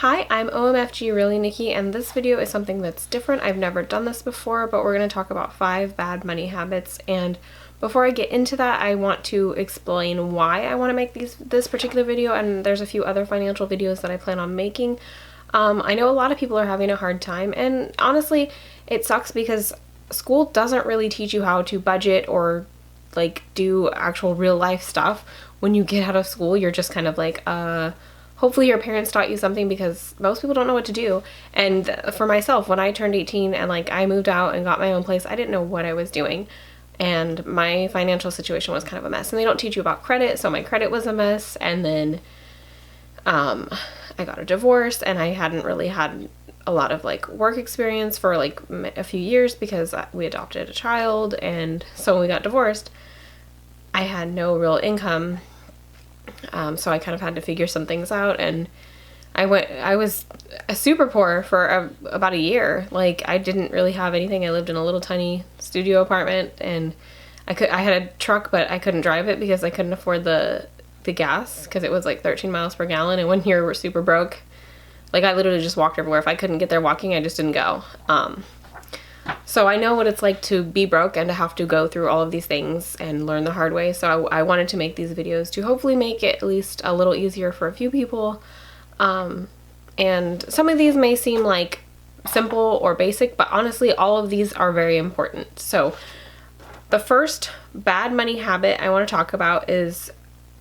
Hi, I'm OMFG Really Nikki, and this video is something that's different. I've never done this before, but we're going to talk about 5 bad money habits. And before I get into that, I want to explain why I want to make this particular video, and there's a few other financial videos that I plan on making. I know a lot of people are having a hard time, and honestly, it sucks because school doesn't really teach you how to budget or like do actual real life stuff. When you get out of school, you're just kind of like, hopefully your parents taught you something, because most people don't know what to do. And for myself, when I turned 18 and like I moved out and got my own place, I didn't know what I was doing. And my financial situation was kind of a mess. And they don't teach you about credit, so my credit was a mess. And then I got a divorce, and I hadn't really had a lot of like work experience for like a few years because we adopted a child. And so when we got divorced, I had no real income. So I kind of had to figure some things out, and I was super poor for about a year. Like, I didn't really have anything. I lived in a little tiny studio apartment, and I had a truck, but I couldn't drive it because I couldn't afford the gas, because it was like 13 miles per gallon. And when you're super broke, like, I literally just walked everywhere. If I couldn't get there walking, I just didn't go. So I know what it's like to be broke and to have to go through all of these things and learn the hard way. So I wanted to make these videos to hopefully make it at least a little easier for a few people. And some of these may seem like simple or basic, but honestly, all of these are very important. So the first bad money habit I want to talk about is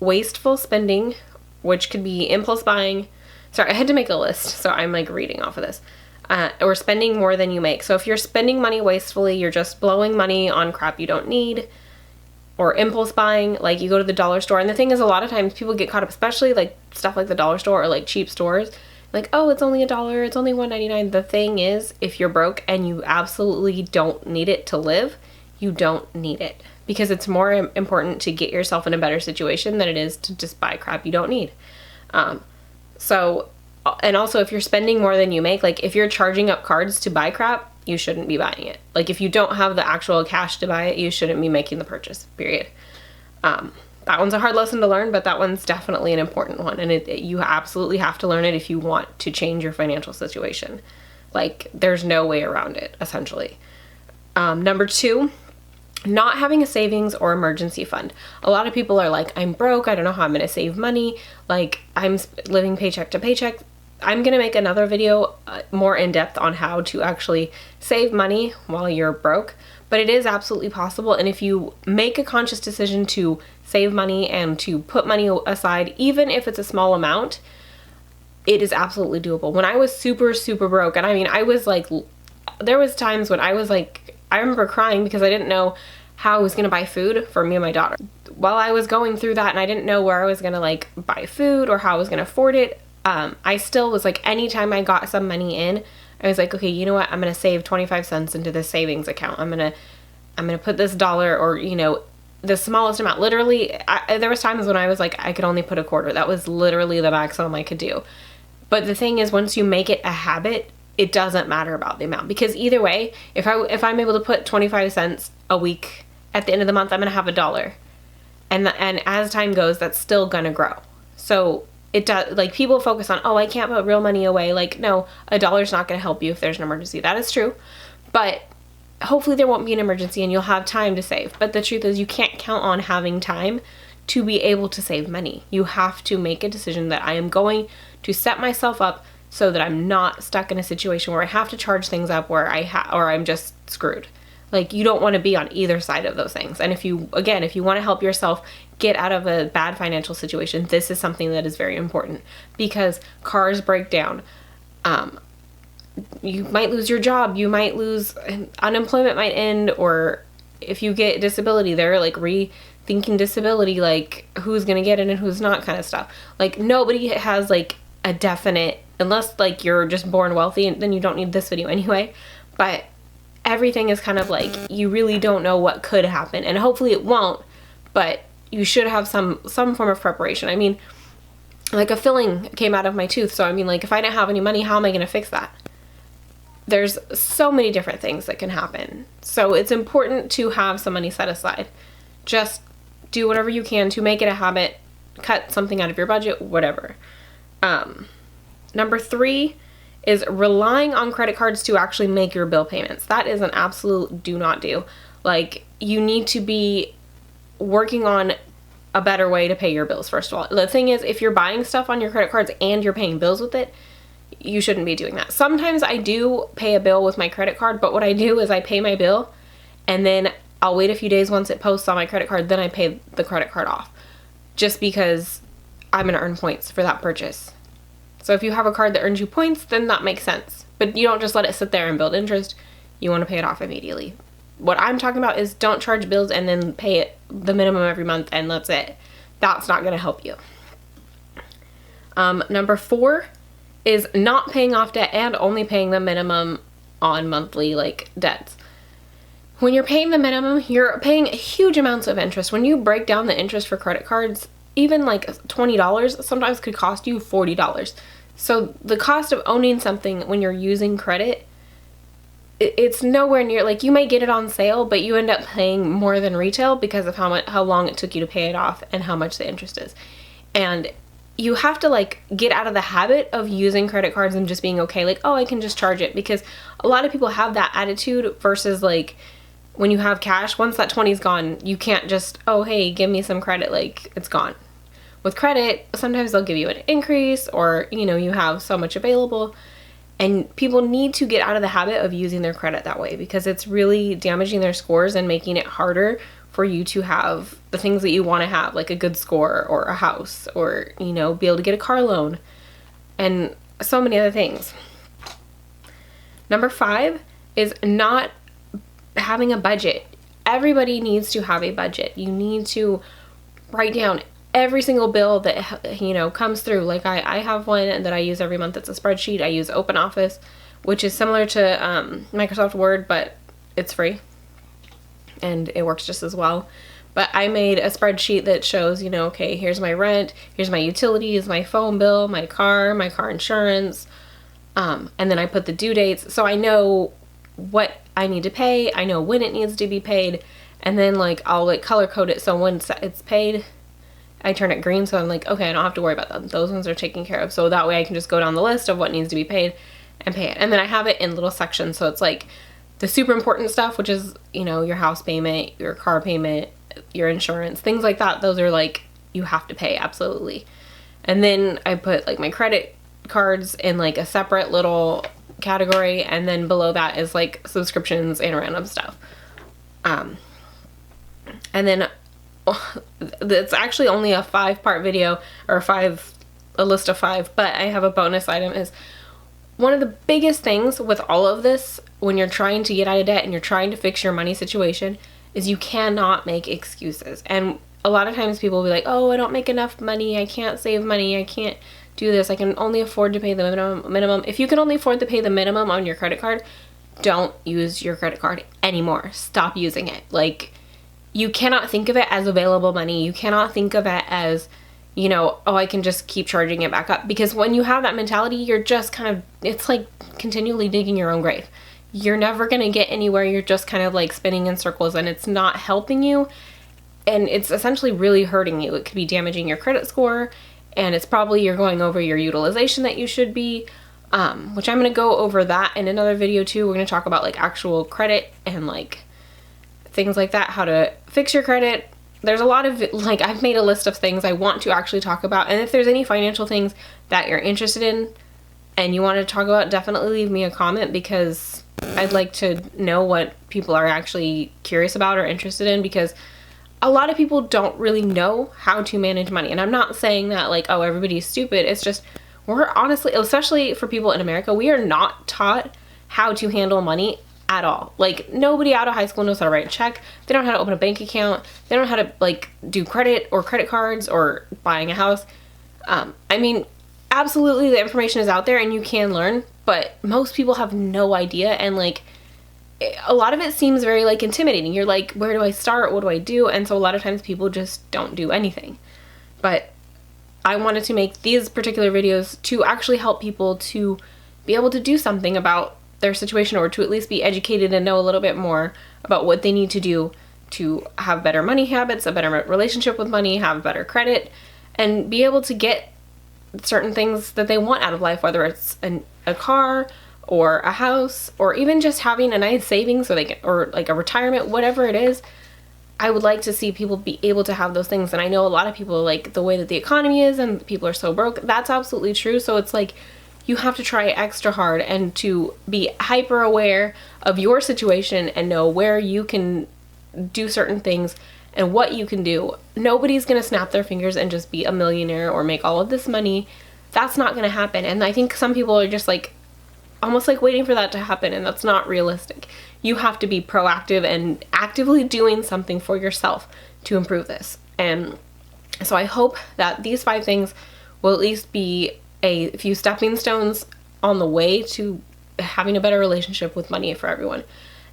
wasteful spending, which could be impulse buying. Sorry, I had to make a list, so I'm like reading off of this. Or spending more than you make. So if you're spending money wastefully, you're just blowing money on crap you don't need. Or impulse buying, like you go to the dollar store. And the thing is, a lot of times people get caught up, especially like stuff like the dollar store or like cheap stores. Like, oh, it's only $1, it's only $1.99. The thing is, if you're broke and you absolutely don't need it to live, you don't need it. Because it's more important to get yourself in a better situation than it is to just buy crap you don't need. And also, if you're spending more than you make, like if you're charging up cards to buy crap, you shouldn't be buying it. Like, if you don't have the actual cash to buy it, you shouldn't be making the purchase, period. That one's a hard lesson to learn, but that one's definitely an important one. And you absolutely have to learn it if you want to change your financial situation. Like, there's no way around it, essentially. Number 2, not having a savings or emergency fund. A lot of people are like, I'm broke, I don't know how I'm going to save money. Like, I'm living paycheck to paycheck. I'm going to make another video more in depth on how to actually save money while you're broke, but it is absolutely possible. And if you make a conscious decision to save money and to put money aside, even if it's a small amount, it is absolutely doable. When I was super, super broke, and I mean, I was like, there was times when I was like, I remember crying because I didn't know how I was going to buy food for me and my daughter. While I was going through that and I didn't know where I was going to like buy food or how I was going to afford it, I still was like, anytime I got some money in, I was like, okay, you know what? I'm going to save 25 cents into this savings account. I'm going to put this dollar, or, you know, the smallest amount. Literally, there was times when I was like, I could only put a quarter. That was literally the maximum I could do. But the thing is, once you make it a habit, it doesn't matter about the amount, because either way, if I'm able to put 25 cents a week, at the end of the month, I'm going to have $1. And as time goes, that's still going to grow. So it does, like, people focus on, oh, I can't put real money away. Like, no, $1 is not going to help you if there's an emergency. That is true. But hopefully there won't be an emergency and you'll have time to save. But the truth is, you can't count on having time to be able to save money. You have to make a decision that I am going to set myself up so that I'm not stuck in a situation where I have to charge things up or I'm just screwed. Like, you don't want to be on either side of those things. And if you want to help yourself get out of a bad financial situation, this is something that is very important, because cars break down. You might lose your job. You might lose, unemployment might end, or if you get disability, they're like rethinking disability, like who's going to get it and who's not, kind of stuff. Like, nobody has like a definite, unless like you're just born wealthy, and then you don't need this video anyway. But everything is kind of like, you really don't know what could happen, and hopefully it won't, but you should have some form of preparation. I mean, like, a filling came out of my tooth, so I mean, like, if I didn't have any money, how am I going to fix that? There's so many different things that can happen. So it's important to have some money set aside. Just do whatever you can to make it a habit, cut something out of your budget, whatever. Number 3 is relying on credit cards to actually make your bill payments. That is an absolute do not do. Like, you need to be working on a better way to pay your bills, first of all. The thing is, if you're buying stuff on your credit cards and you're paying bills with it, you shouldn't be doing that. Sometimes I do pay a bill with my credit card, but what I do is I pay my bill and then I'll wait a few days once it posts on my credit card, then I pay the credit card off, just because I'm gonna earn points for that purchase. So if you have a card that earns you points, then that makes sense. But you don't just let it sit there and build interest. You want to pay it off immediately. What I'm talking about is don't charge bills and then pay it the minimum every month and that's it. That's not going to help you. Number 4 is not paying off debt and only paying the minimum on monthly like debts. When you're paying the minimum, you're paying huge amounts of interest. When you break down the interest for credit cards, even like $20 sometimes could cost you $40. So the cost of owning something when you're using credit, it's nowhere near, like, you may get it on sale, but you end up paying more than retail because of how long it took you to pay it off and how much the interest is. And you have to like get out of the habit of using credit cards and just being okay, like, oh, I can just charge it, because a lot of people have that attitude versus like when you have cash, once that 20 is gone, you can't just, oh, hey, give me some credit, like it's gone. With credit, sometimes they'll give you an increase, or, you know, you have so much available, and people need to get out of the habit of using their credit that way, because it's really damaging their scores and making it harder for you to have the things that you want to have, like a good score or a house, or, you know, be able to get a car loan and so many other things. Number 5 is not having a budget. Everybody needs to have a budget. You need to write down every single bill that, you know, comes through. Like I have one that I use every month. It's a spreadsheet. I use OpenOffice, which is similar to Microsoft Word, but it's free and it works just as well. But I made a spreadsheet that shows, you know, okay, here's my rent, here's my utilities, my phone bill, my car insurance, and then I put the due dates, so I know what I need to pay, I know when it needs to be paid, and then like I'll like color code it so when it's paid, I turn it green, so I'm like, okay, I don't have to worry about them. Those ones are taken care of. So that way I can just go down the list of what needs to be paid and pay it. And then I have it in little sections. So it's like the super important stuff, which is, you know, your house payment, your car payment, your insurance, things like that. Those are like, you have to pay, absolutely. And then I put like my credit cards in like a separate little category. And then below that is like subscriptions and random stuff. And then it's actually only a 5-part video, or a list of 5, but I have a bonus item. Is one of the biggest things with all of this when you're trying to get out of debt and you're trying to fix your money situation is you cannot make excuses. And a lot of times people will be like, oh, I don't make enough money, I can't save money, I can't do this, I can only afford to pay the minimum. If you can only afford to pay the minimum on your credit card, don't use your credit card anymore. Stop using it. Like, you cannot think of it as available money. You cannot think of it as, you know, oh, I can just keep charging it back up. Because when you have that mentality, you're just kind of, it's like continually digging your own grave. You're never going to get anywhere. You're just kind of like spinning in circles, and it's not helping you. And it's essentially really hurting you. It could be damaging your credit score, and it's probably you're going over your utilization that you should be, which I'm going to go over that in another video too. We're going to talk about like actual credit and like things like that, how to fix your credit. There's a lot of, like, I've made a list of things I want to actually talk about, and if there's any financial things that you're interested in and you want to talk about, definitely leave me a comment, because I'd like to know what people are actually curious about or interested in, because a lot of people don't really know how to manage money. And I'm not saying that like, oh, everybody's stupid. It's just, we're honestly, especially for people in America, we are not taught how to handle money at all. Like, nobody out of high school knows how to write a check. They don't know how to open a bank account. They don't know how to like do credit or credit cards or buying a house. I mean, absolutely the information is out there and you can learn, but most people have no idea. And like, a lot of it seems very like intimidating. You're like, where do I start? What do I do? And so a lot of times people just don't do anything. But I wanted to make these particular videos to actually help people to be able to do something about their situation, or to at least be educated and know a little bit more about what they need to do to have better money habits, a better relationship with money, have better credit, and be able to get certain things that they want out of life, whether it's a car or a house, or even just having a nice savings, or like a retirement, whatever it is. I would like to see people be able to have those things. And I know a lot of people, like the way that the economy is and people are so broke, that's absolutely true. So it's like, you have to try extra hard and to be hyper aware of your situation and know where you can do certain things and what you can do. Nobody's gonna snap their fingers and just be a millionaire or make all of this money. That's not gonna happen. And I think some people are just like, almost like waiting for that to happen, and that's not realistic. You have to be proactive and actively doing something for yourself to improve this. And so I hope that these 5 things will at least be a few stepping stones on the way to having a better relationship with money for everyone.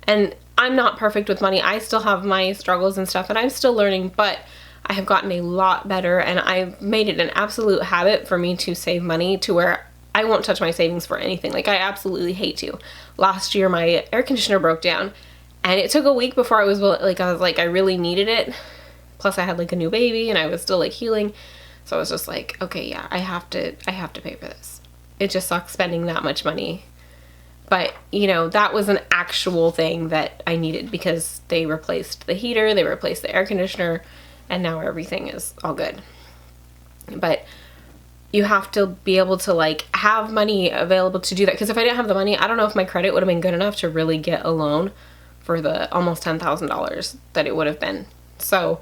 And I'm not perfect with money. I still have my struggles and stuff, and I'm still learning, but I have gotten a lot better, and I've made it an absolute habit for me to save money to where I won't touch my savings for anything. Like, I absolutely hate to. Last year, my air conditioner broke down, and it took a week before I was like, I really needed it. Plus, I had like a new baby, and I was still like healing. So I was just like, okay, yeah, I have to pay for this. It just sucks spending that much money. But, you know, that was an actual thing that I needed because they replaced the heater, they replaced the air conditioner, and now everything is all good. But you have to be able to like have money available to do that. Because if I didn't have the money, I don't know if my credit would have been good enough to really get a loan for the almost $10,000 that it would have been. So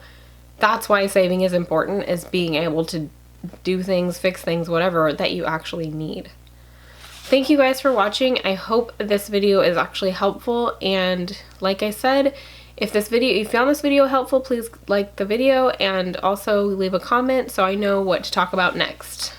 that's why saving is important, is being able to do things, fix things, whatever that you actually need. Thank you guys for watching. I hope this video is actually helpful. And like I said, if you found this video helpful, please like the video and also leave a comment so I know what to talk about next.